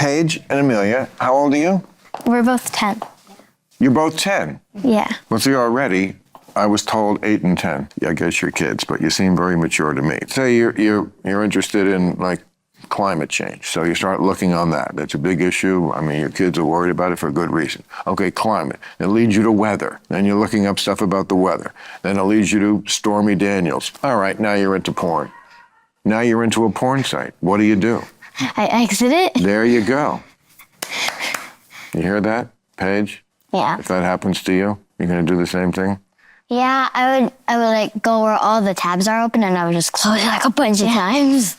Paige and Amelia, how old are you? We're both 10. You're both 10. Yeah. Well, see, already, I was told 8 and 10. Yeah, I guess you're kids, but you seem very mature to me. Say you're interested in, like, climate change. So you start looking on that. That's a big issue. I mean, your kids are worried about it for a good reason. Okay, climate. It leads you to weather. Then you're looking up stuff about the weather. Then it leads you to Stormy Daniels. All right, now you're into porn. Now you're into a porn site. What do? I exit it. There you go. You hear that, Paige? Yeah. If that happens to you, you're going to do the same thing? Yeah, I would like go where all the tabs are open and I would just close it like a bunch of times.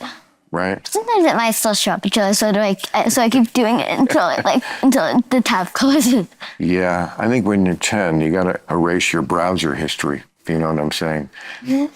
Right. Sometimes it might still show up, so I keep doing it until the tab closes. Yeah, I think when you're 10, you got to erase your browser history. If you know what I'm saying. You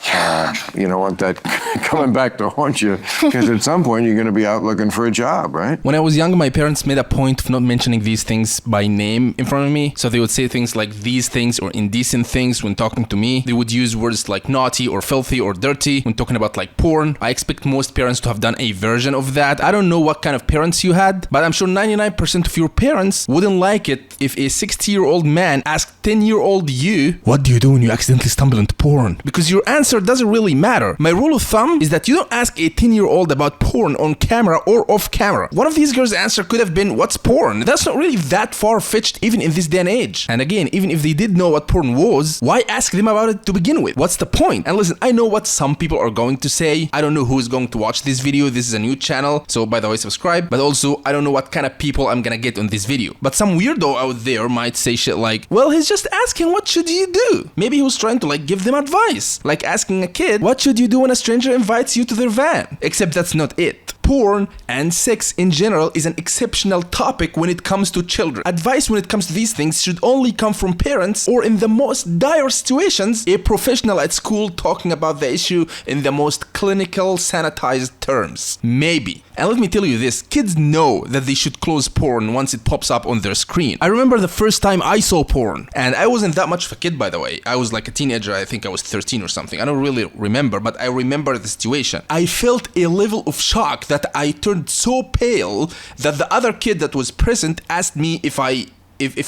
don't want that coming back to haunt you, because at some point you're going to be out looking for a job, right? When I was young, my parents made a point of not mentioning these things by name in front of me. So they would say things like these things or indecent things when talking to me. They would use words like naughty or filthy or dirty when talking about like porn. I expect most parents to have done a version of that. I don't know what kind of parents you had, but I'm sure 99% of your parents wouldn't like it if a 60-year-old man asked 10-year-old you, what do you do when you accidentally stumble into porn? Because your answer doesn't really matter. My rule of thumb is that you don't ask a 10-year-old about porn on camera or off camera. One of these girls' answer could have been, what's porn? That's not really that far-fetched even in this day and age. And again, even if they did know what porn was, why ask them about it to begin with? What's the point? And listen, I know what some people are going to say. I don't know who is going to watch this video. This is a new channel, so by the way, subscribe. But also, I don't know what kind of people I'm gonna get on this video. But some weirdo out there might say shit like, well, he's just asking what should you do? Maybe he was trying to like give them advice. Like asking a kid, what should you do when a stranger invites you to their van? Except that's not it. Porn and sex in general is an exceptional topic when it comes to children. Advice when it comes to these things should only come from parents, or in the most dire situations, a professional at school talking about the issue in the most clinical, sanitized terms. Maybe. And let me tell you this, kids know that they should close porn once it pops up on their screen. I remember the first time I saw porn, and I wasn't that much of a kid, by the way. I was like a teenager, I think I was 13 or something. I don't really remember, but I remember the situation. I felt a level of shock that I turned so pale that the other kid that was present asked me if I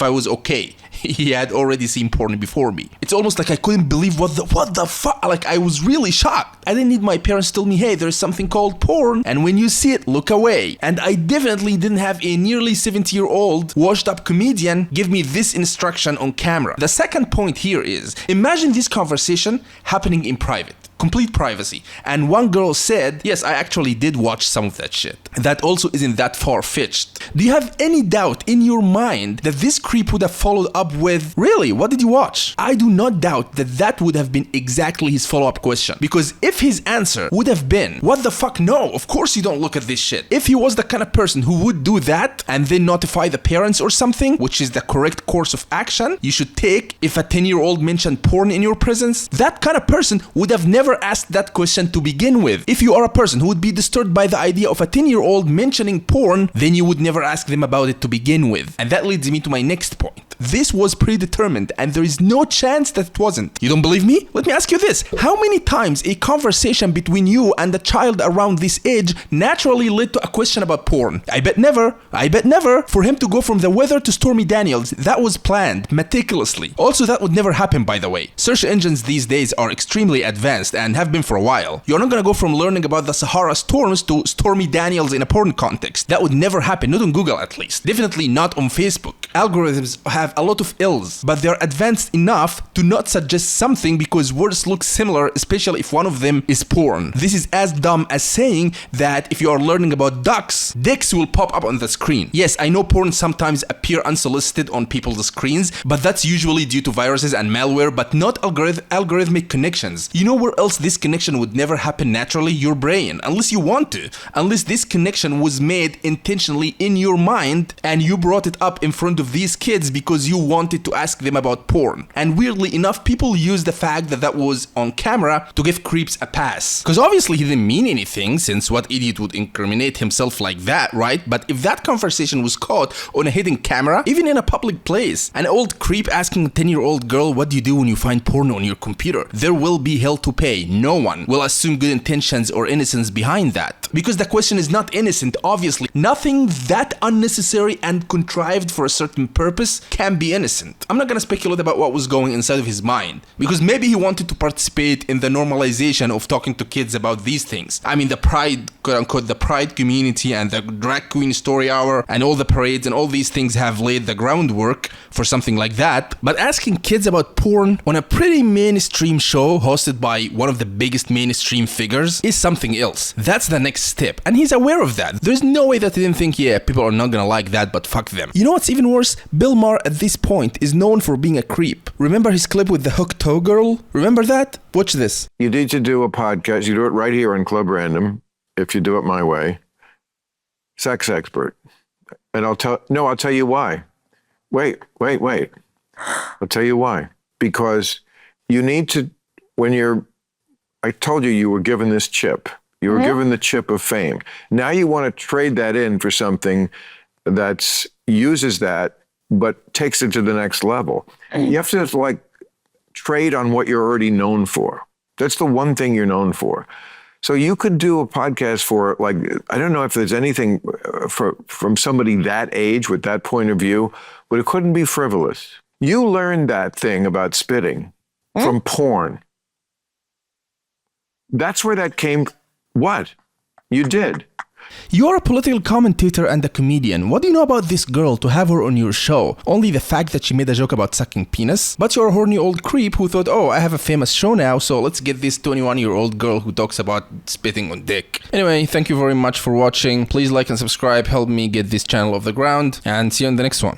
was okay. He had already seen porn before me. It's almost like I couldn't believe what the fuck. Like, I was really shocked. I didn't need my parents to tell me, hey, there's something called porn, and when you see it, look away. And I definitely didn't have a nearly 70-year-old washed up comedian give me this instruction on camera. The second point here is, imagine this conversation happening in private. Complete privacy. And one girl said, yes, I actually did watch some of that shit. That also isn't that far-fetched. Do you have any doubt in your mind that this creep would have followed up with, really, what did you watch? I do not doubt that that would have been exactly his follow-up question. Because if his answer would have been, what the fuck, no, of course you don't look at this shit. If he was the kind of person who would do that and then notify the parents or something, which is the correct course of action you should take if a 10-year-old mentioned porn in your presence, that kind of person would have never asked that question to begin with. If you are a person who would be disturbed by the idea of a 10-year-old mentioning porn, then you would never ask them about it to begin with. And that leads me to my next point. This was predetermined and there is no chance that it wasn't. You don't believe me? Let me ask you this. How many times a conversation between you and a child around this age naturally led to a question about porn? I bet never. I bet never. For him to go from the weather to Stormy Daniels, that was planned meticulously. Also, that would never happen, by the way. Search engines these days are extremely advanced and have been for a while. You're not gonna go from learning about the Sahara storms to Stormy Daniels in a porn context. That would never happen, not on Google at least. Definitely not on Facebook. Algorithms have a lot of ills, but they're advanced enough to not suggest something because words look similar, especially if one of them is porn. This is as dumb as saying that if you are learning about ducks, dicks will pop up on the screen. Yes, I know porn sometimes appear unsolicited on people's screens, but that's usually due to viruses and malware, but not algorithmic connections. You know where else this connection would never happen naturally? Your brain, unless you want to. Unless this connection was made intentionally in your mind and you brought it up in front of these kids because you wanted to ask them about porn. And weirdly enough, people use the fact that that was on camera to give creeps a pass. Because obviously he didn't mean anything, since what idiot would incriminate himself like that, right? But if that conversation was caught on a hidden camera, even in a public place, an old creep asking a 10-year-old girl, what do you do when you find porn on your computer? There will be hell to pay. day, no one will assume good intentions or innocence behind that. Because the question is not innocent, obviously. Nothing that unnecessary and contrived for a certain purpose can be innocent. I'm not gonna speculate about what was going inside of his mind, because maybe he wanted to participate in the normalization of talking to kids about these things. I mean, the pride, quote unquote, the pride community and the drag queen story hour and all the parades and all these things have laid the groundwork for something like that. But asking kids about porn on a pretty mainstream show hosted by one of the biggest mainstream figures is something else. That's the next step, and he's aware of that. There's no way that he didn't think, yeah, people are not gonna like that, but fuck them. You know what's even worse? Bill Maher at this point is known for being a creep. Remember his clip with the hook toe girl? Remember that? Watch this. You need to do a podcast. You do it right here on Club Random, if you do it my way. Sex expert. And I'll tell you why. Wait. I'll tell you why. Because you need to, I told you you were given this chip. You were given the chip of fame. Now you want to trade that in for something that uses that, but takes it to the next level. You have to like trade on what you're already known for. That's the one thing you're known for. So you could do a podcast for, like, I don't know if there's anything from somebody that age with that point of view, but it couldn't be frivolous. You learned that thing about spitting from porn. That's where that came. What? You did. You're a political commentator and a comedian. What do you know about this girl to have her on your show? Only the fact that she made a joke about sucking penis? But you're a horny old creep who thought, oh, I have a famous show now, so let's get this 21-year-old girl who talks about spitting on dick. Anyway, thank you very much for watching. Please like and subscribe, help me get this channel off the ground, and see you in the next one.